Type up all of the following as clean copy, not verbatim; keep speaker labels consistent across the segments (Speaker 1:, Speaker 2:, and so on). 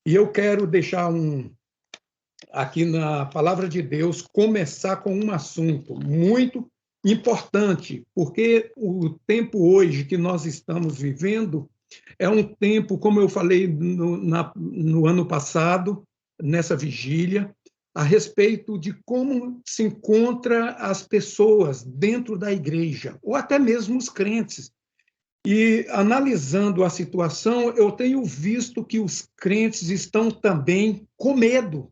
Speaker 1: E eu quero deixar aqui na Palavra de Deus, começar com um assunto muito importante, porque o tempo hoje que nós estamos vivendo é um tempo, como eu falei no ano passado, nessa vigília, a respeito de como se encontra as pessoas dentro da igreja, ou até mesmo os crentes. E, analisando a situação, eu tenho visto que os crentes estão também com medo,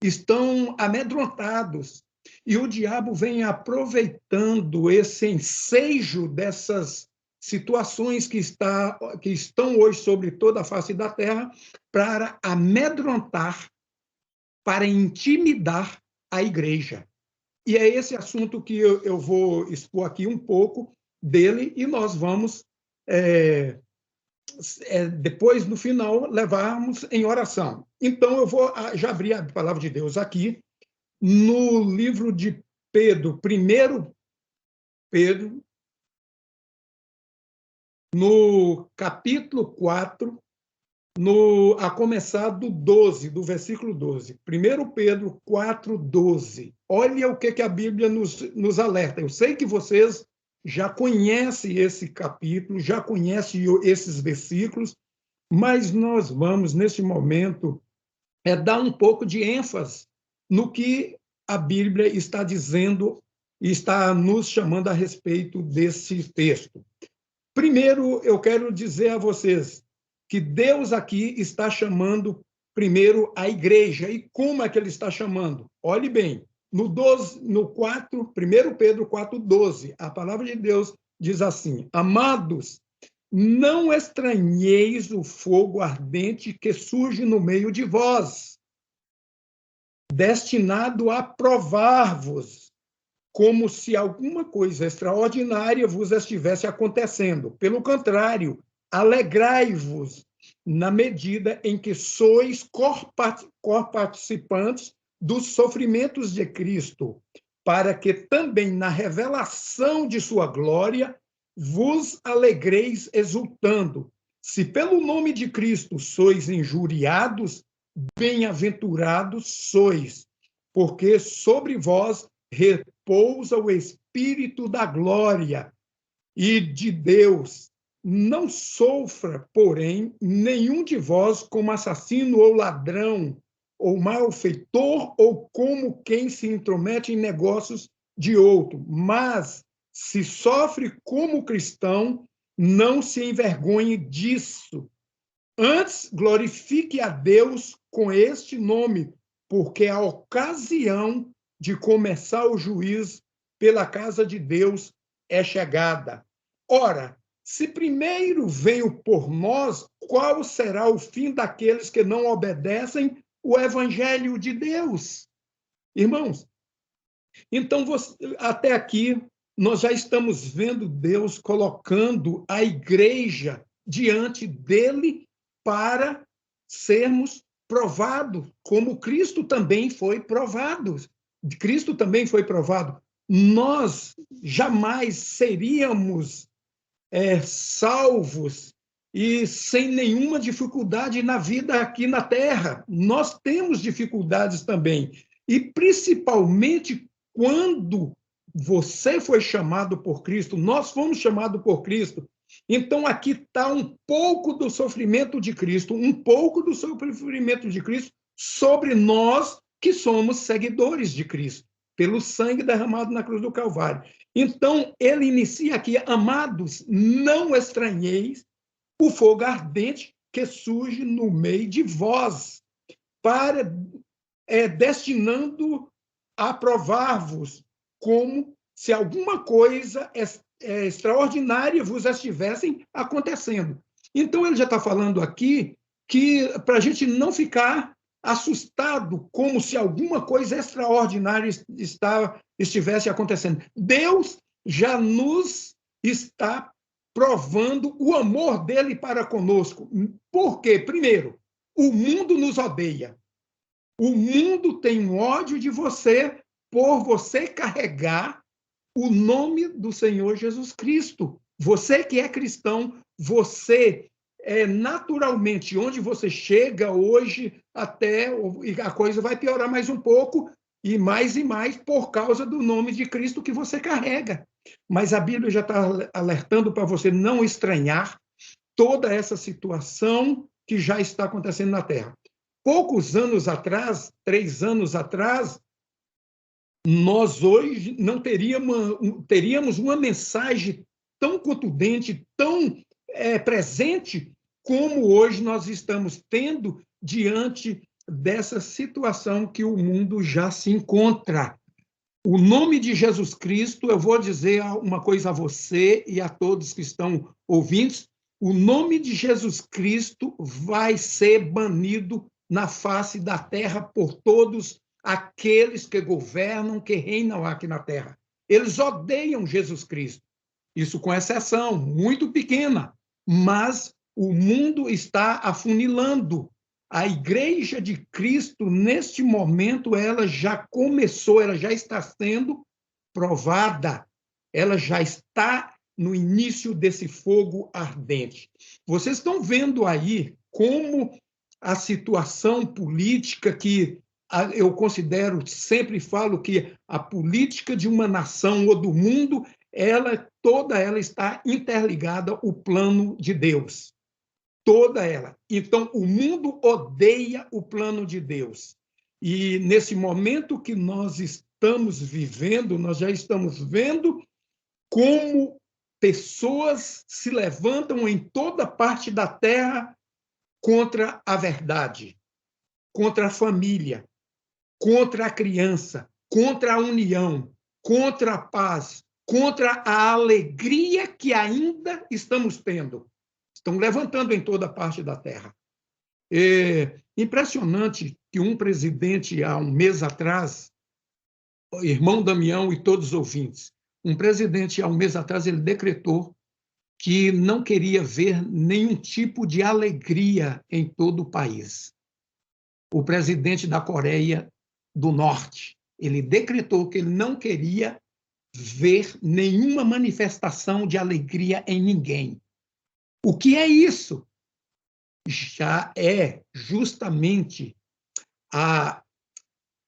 Speaker 1: estão amedrontados. E o diabo vem aproveitando esse ensejo dessas situações que estão hoje sobre toda a face da terra para amedrontar, para intimidar a igreja. E é esse assunto que eu vou expor aqui um pouco dele e nós vamos, depois, no final, levarmos em oração. Então, eu vou já abrir a palavra de Deus aqui, no livro de Pedro, 1 Pedro, no capítulo 4, a começar do versículo 12. 1 Pedro 4, 12. Olha o que a Bíblia nos alerta. Eu sei que vocês já conhecem esse capítulo, já conhecem esses versículos, mas nós vamos, neste momento, dar um pouco de ênfase no que a Bíblia está dizendo e está nos chamando a respeito desse texto. Primeiro, eu quero dizer a vocês que Deus aqui está chamando primeiro a igreja. E como é que ele está chamando? Olhe bem, no 1 Pedro 4, 12, a palavra de Deus diz assim: Amados, não estranheis o fogo ardente que surge no meio de vós, destinado a provar-vos, como se alguma coisa extraordinária vos estivesse acontecendo. Pelo contrário, alegrai-vos na medida em que sois corparticipantes dos sofrimentos de Cristo, para que também na revelação de sua glória vos alegreis exultando. Se pelo nome de Cristo sois injuriados, bem-aventurados sois, porque sobre vós repousa o Espírito da glória e de Deus. Não sofra, porém, nenhum de vós como assassino ou ladrão, ou malfeitor, ou como quem se intromete em negócios de outro, mas se sofre como cristão, não se envergonhe disso. Antes, glorifique a Deus com este nome, porque a ocasião de começar o juízo pela casa de Deus é chegada. Ora, se primeiro veio por nós, qual será o fim daqueles que não obedecem o evangelho de Deus? Irmãos, então, até aqui, nós já estamos vendo Deus colocando a igreja diante dele para sermos provados, como Cristo também foi provado. Cristo também foi provado. Nós jamais seríamos salvos e sem nenhuma dificuldade na vida aqui na Terra. Nós temos dificuldades também. E, principalmente, quando você foi chamado por Cristo, nós fomos chamados por Cristo. Então, aqui está um pouco do sofrimento de Cristo, um pouco do sofrimento de Cristo sobre nós que somos seguidores de Cristo, pelo sangue derramado na cruz do Calvário. Então, ele inicia aqui: amados, não estranheis o fogo ardente que surge no meio de vós, para destinando a provar-vos, como se alguma coisa extraordinária vos estivessem acontecendo. Então, ele já está falando aqui que para a gente não ficar assustado, como se alguma coisa extraordinária estivesse acontecendo. Deus já nos está provando o amor dele para conosco. Por quê? Primeiro, o mundo nos odeia. O mundo tem ódio de você por você carregar o nome do Senhor Jesus Cristo. Você que é cristão, você naturalmente, onde você chega hoje, até a coisa vai piorar mais um pouco, e mais por causa do nome de Cristo que você carrega. Mas a Bíblia já está alertando para você não estranhar toda essa situação que já está acontecendo na Terra. Poucos anos atrás, 3 anos atrás, nós hoje não teríamos uma mensagem tão contundente, tão presente, como hoje nós estamos tendo diante dessa situação que o mundo já se encontra. O nome de Jesus Cristo, eu vou dizer uma coisa a você e a todos que estão ouvindo, o nome de Jesus Cristo vai ser banido na face da terra por todos aqueles que governam, que reinam aqui na terra. Eles odeiam Jesus Cristo. Isso com exceção muito pequena, mas o mundo está afunilando. A Igreja de Cristo, neste momento, ela já começou, ela já está sendo provada, ela já está no início desse fogo ardente. Vocês estão vendo aí como a situação política que eu considero, sempre falo que a política de uma nação ou do mundo, toda ela está interligada ao plano de Deus. Toda ela. Então, o mundo odeia o plano de Deus. E nesse momento que nós estamos vivendo, nós já estamos vendo como pessoas se levantam em toda parte da terra contra a verdade, contra a família, contra a criança, contra a união, contra a paz, contra a alegria que ainda estamos tendo. Estão levantando em toda parte da terra. É impressionante que um presidente, há um mês atrás, irmão Damião e todos os ouvintes, um presidente, há um mês atrás, ele decretou que não queria ver nenhum tipo de alegria em todo o país. O presidente da Coreia do Norte, ele decretou que ele não queria ver nenhuma manifestação de alegria em ninguém. O que é isso? Já é justamente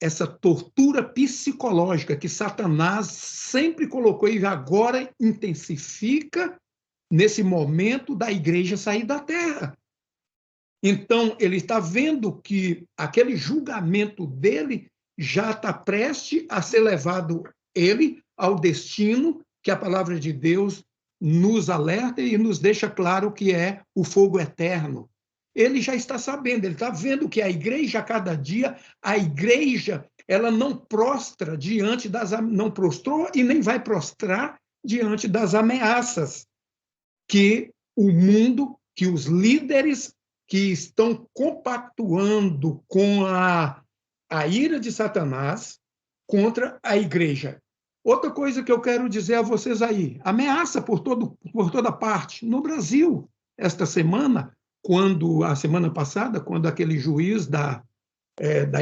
Speaker 1: essa tortura psicológica que Satanás sempre colocou e agora intensifica nesse momento da igreja sair da terra. Então, ele está vendo que aquele julgamento dele já está prestes a ser levado ele ao destino que a palavra de Deus nos alerta e nos deixa claro que é o fogo eterno. Ele já está sabendo, ele está vendo que a igreja, a cada dia, a igreja, ela não prostra diante não prostrou e nem vai prostrar diante das ameaças que o mundo, que os líderes que estão compactuando com a ira de Satanás contra a igreja. Outra coisa que eu quero dizer a vocês aí, ameaça por toda parte. No Brasil, esta semana, a semana passada, quando aquele juiz da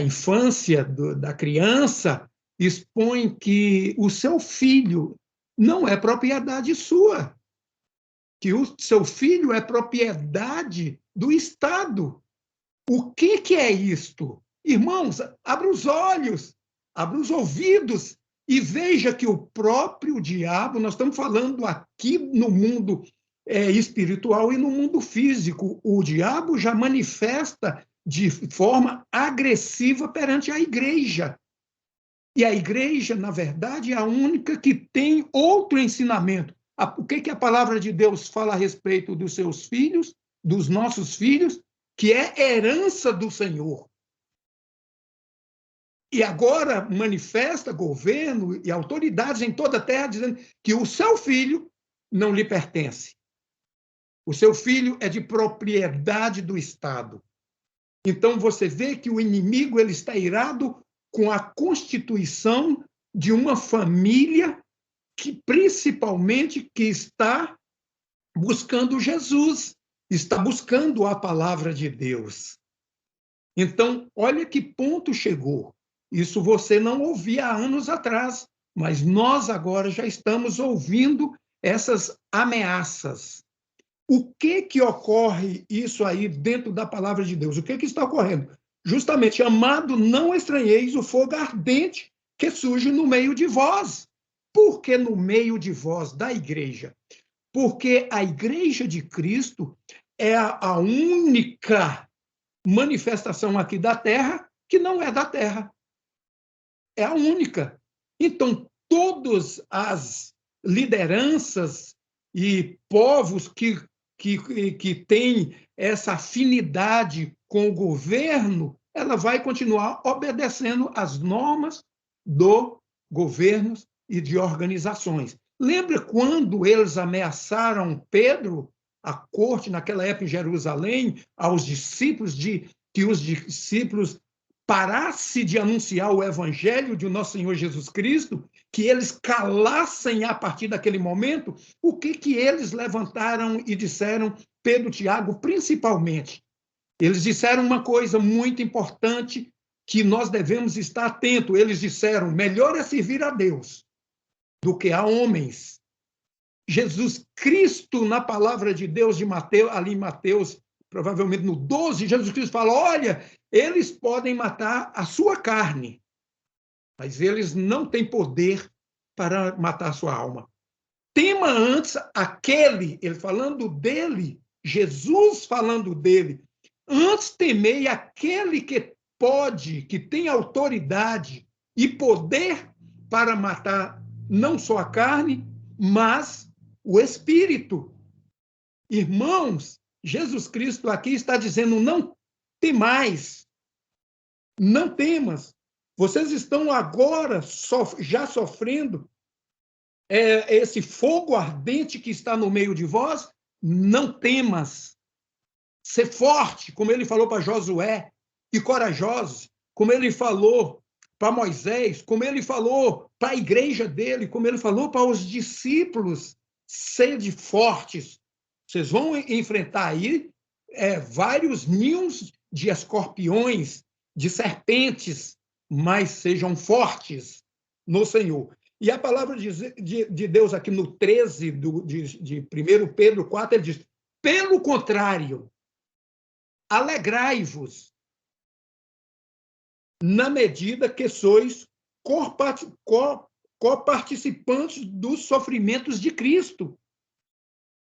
Speaker 1: infância, da criança, expõe que o seu filho não é propriedade sua, que o seu filho é propriedade do Estado. O que é isto? Irmãos, abra os olhos, abra os ouvidos e veja que o próprio diabo, nós estamos falando aqui no mundo espiritual e no mundo físico, o diabo já manifesta de forma agressiva perante a igreja. E a igreja, na verdade, é a única que tem outro ensinamento. O que a palavra de Deus fala a respeito dos seus filhos, dos nossos filhos, que é herança do Senhor. E agora manifesta governo e autoridades em toda a terra dizendo que o seu filho não lhe pertence. O seu filho é de propriedade do Estado. Então você vê que o inimigo ele está irado com a constituição de uma família que principalmente que está buscando Jesus, está buscando a palavra de Deus. Então, olha que ponto chegou. Isso você não ouvia há anos atrás, mas nós agora já estamos ouvindo essas ameaças. O que ocorre isso aí dentro da palavra de Deus? O que está ocorrendo? Justamente, amado, não estranheis o fogo ardente que surge no meio de vós. Por que no meio de vós, da igreja? Porque a igreja de Cristo é a única manifestação aqui da terra que não é da terra. É a única. Então, todas as lideranças e povos que têm essa afinidade com o governo, ela vai continuar obedecendo às normas do governo e de organizações. Lembra quando eles ameaçaram Pedro, a corte naquela época em Jerusalém, aos discípulos, que os discípulos parassem de anunciar o evangelho de nosso Senhor Jesus Cristo, que eles calassem a partir daquele momento? O que eles levantaram e disseram, Pedro, Tiago, principalmente? Eles disseram uma coisa muito importante que nós devemos estar atentos. Eles disseram, melhor é servir a Deus do que a homens. Jesus Cristo, na palavra de Deus, de Mateus, ali em Mateus, provavelmente no 12, Jesus Cristo fala, olha, eles podem matar a sua carne, mas eles não têm poder para matar a sua alma. Tema antes aquele, ele falando dele, Jesus falando dele, antes temei aquele que pode, que tem autoridade e poder para matar não só a carne, mas o espírito. Irmãos, Jesus Cristo aqui está dizendo, não temais, não temas. Vocês estão agora já sofrendo esse fogo ardente que está no meio de vós, não temas. Ser forte, como ele falou para Josué, e corajosos, como ele falou para Moisés, como ele falou para a igreja dele, como ele falou para os discípulos, sede fortes. Vocês vão enfrentar aí vários ninhos de escorpiões, de serpentes, mas sejam fortes no Senhor. E a palavra de Deus aqui no 13 de 1 Pedro 4, ele diz, pelo contrário, alegrai-vos na medida que sois coparticipantes dos sofrimentos de Cristo,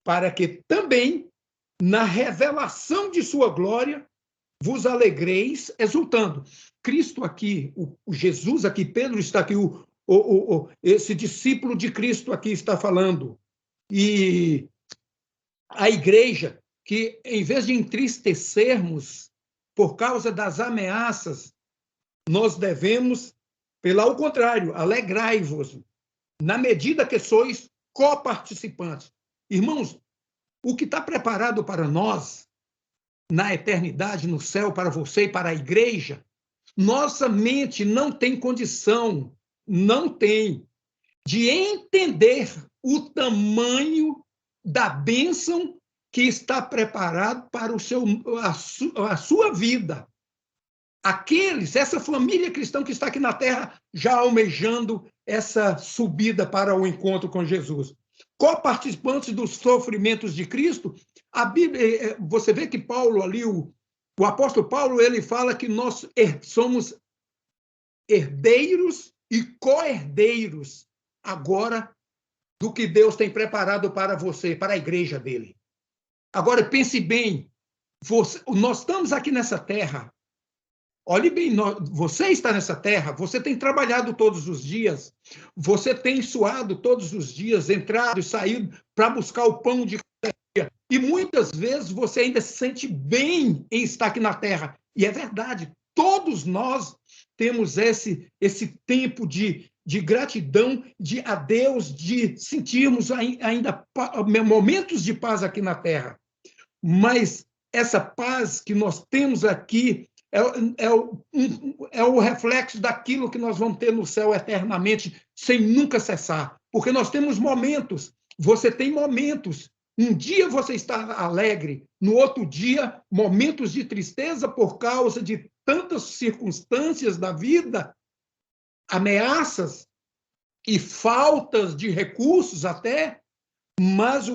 Speaker 1: para que também, na revelação de sua glória, vos alegreis exultando. Cristo aqui, o Jesus aqui, Pedro está aqui, esse discípulo de Cristo aqui está falando. E a igreja, que em vez de entristecermos por causa das ameaças, nós devemos, pelo contrário, alegrai-vos, na medida que sois coparticipantes. Irmãos, o que está preparado para nós, na eternidade, no céu, para você e para a igreja, nossa mente não tem condição, não tem, de entender o tamanho da bênção que está preparado para a sua vida. Essa família cristã que está aqui na terra, já almejando essa subida para o encontro com Jesus. Coparticipantes dos sofrimentos de Cristo, a Bíblia, você vê que Paulo ali, o apóstolo Paulo, ele fala que nós somos herdeiros e co-herdeiros agora do que Deus tem preparado para você, para a igreja dele. Agora, pense bem, nós estamos aqui nessa terra. Olhe bem, você está nessa terra, você tem trabalhado todos os dias, você tem suado todos os dias, entrado e saído para buscar o pão de cada dia. E muitas vezes você ainda se sente bem em estar aqui na terra. E é verdade, todos nós temos esse tempo de gratidão a Deus, de sentirmos ainda momentos de paz aqui na terra. Mas essa paz que nós temos aqui é o reflexo daquilo que nós vamos ter no céu eternamente, sem nunca cessar. Porque nós temos momentos, você tem momentos. Um dia você está alegre, no outro dia, momentos de tristeza por causa de tantas circunstâncias da vida, ameaças e faltas de recursos até, mas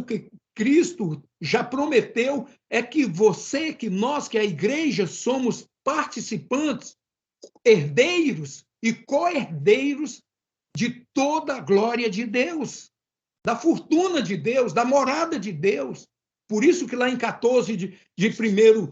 Speaker 1: Cristo já prometeu é que você, que nós, que a igreja, somos participantes, herdeiros e co-herdeiros de toda a glória de Deus, da fortuna de Deus, da morada de Deus. Por isso que lá em 14 de 1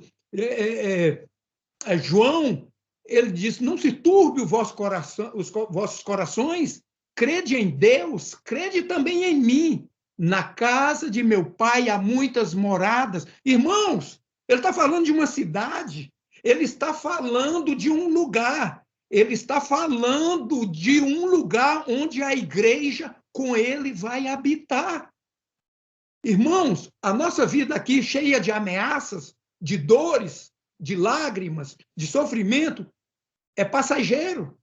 Speaker 1: João, ele diz, não se turbe o vosso coração, os vossos corações, crede em Deus, crede também em mim. Na casa de meu pai há muitas moradas. Irmãos, ele está falando de uma cidade, ele está falando de um lugar, ele está falando de um lugar onde a igreja com ele vai habitar. Irmãos, a nossa vida aqui cheia de ameaças, de dores, de lágrimas, de sofrimento, é passageiro.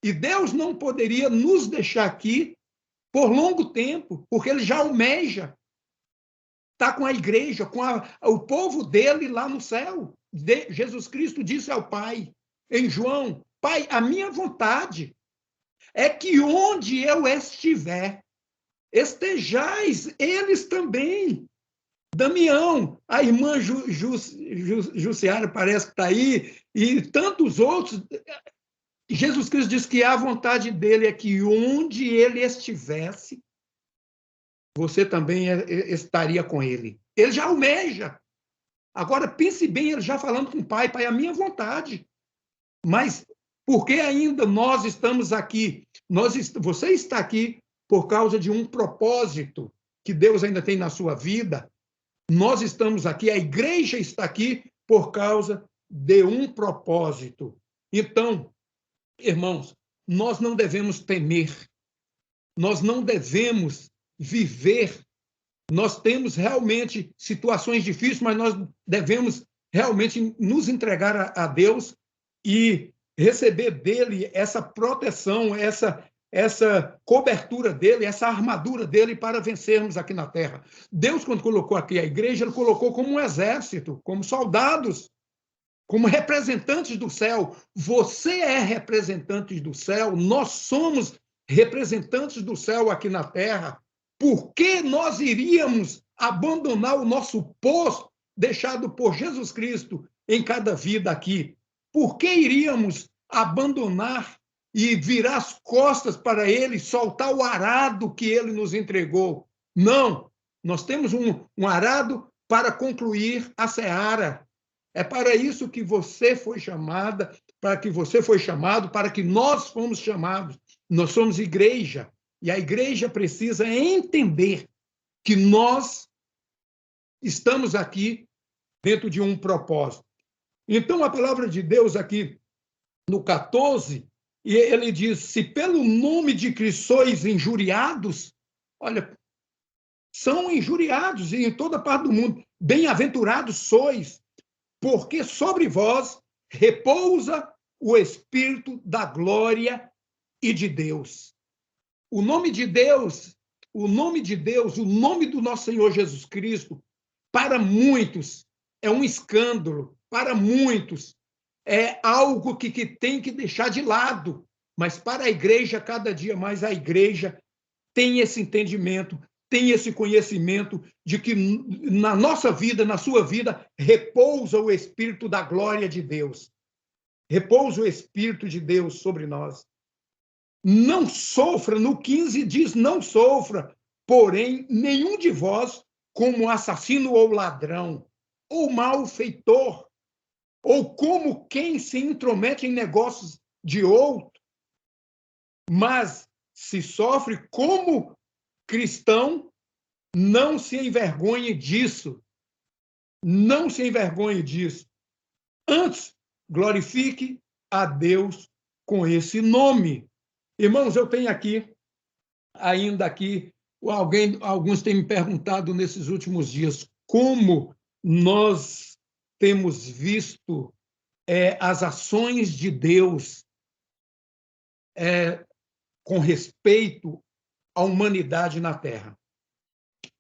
Speaker 1: E Deus não poderia nos deixar aqui por longo tempo, porque ele já almeja estar com a igreja, com o povo dele lá no céu. Jesus Cristo disse ao Pai, em João, Pai, a minha vontade é que onde eu estiver, estejais eles também. Damião, a irmã Jussiara parece que está aí, e tantos outros. Jesus Cristo diz que a vontade dele é que onde ele estivesse, você também estaria com ele. Ele já almeja. Agora, pense bem, ele já falando com o Pai, Pai, a minha vontade. Mas por que ainda nós estamos aqui? Você está aqui por causa de um propósito que Deus ainda tem na sua vida. Nós estamos aqui, a igreja está aqui por causa de um propósito. Então, irmãos, nós não devemos temer, nós não devemos viver. Nós temos realmente situações difíceis, mas nós devemos realmente nos entregar a Deus e receber dele essa proteção, essa cobertura dele, essa armadura dele para vencermos aqui na terra. Deus, quando colocou aqui a igreja, ele colocou como um exército, como soldados, como representantes do céu. Você é representante do céu, nós somos representantes do céu aqui na terra. Por que nós iríamos abandonar o nosso posto deixado por Jesus Cristo em cada vida aqui? Por que iríamos abandonar e virar as costas para ele, soltar o arado que ele nos entregou? Não, nós temos um arado para concluir a seara. É para isso que você foi chamada, para que você foi chamado, para que nós fomos chamados. Nós somos igreja, e a igreja precisa entender que nós estamos aqui dentro de um propósito. Então, a palavra de Deus aqui no 14, e ele diz, se pelo nome de Cristo sois injuriados, olha, são injuriados em toda parte do mundo, bem-aventurados sois, porque sobre vós repousa o Espírito da glória e de Deus. O nome de Deus, o nome de Deus, o nome do nosso Senhor Jesus Cristo, para muitos é um escândalo, para muitos é algo que tem que deixar de lado, mas para a igreja, cada dia mais a igreja tem esse entendimento, tem esse conhecimento de que na nossa vida, na sua vida, repousa o Espírito da glória de Deus. Repousa o Espírito de Deus sobre nós. Não sofra, no 15 diz, não sofra, porém, nenhum de vós como assassino ou ladrão, ou malfeitor, ou como quem se intromete em negócios de outro, mas se sofre como cristão, não se envergonhe disso. Não se envergonhe disso. Antes, glorifique a Deus com esse nome. Irmãos, eu tenho aqui, ainda aqui, alguns têm me perguntado nesses últimos dias como nós temos visto as ações de Deus com respeito à humanidade na Terra.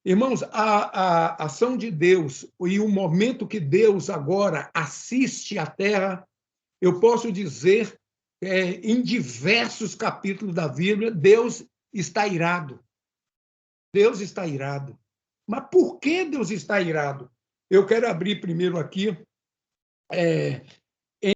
Speaker 1: Irmãos, a ação de Deus e o momento que Deus agora assiste à Terra, eu posso dizer, em diversos capítulos da Bíblia, Deus está irado. Deus está irado. Mas por que Deus está irado? Eu quero abrir primeiro aqui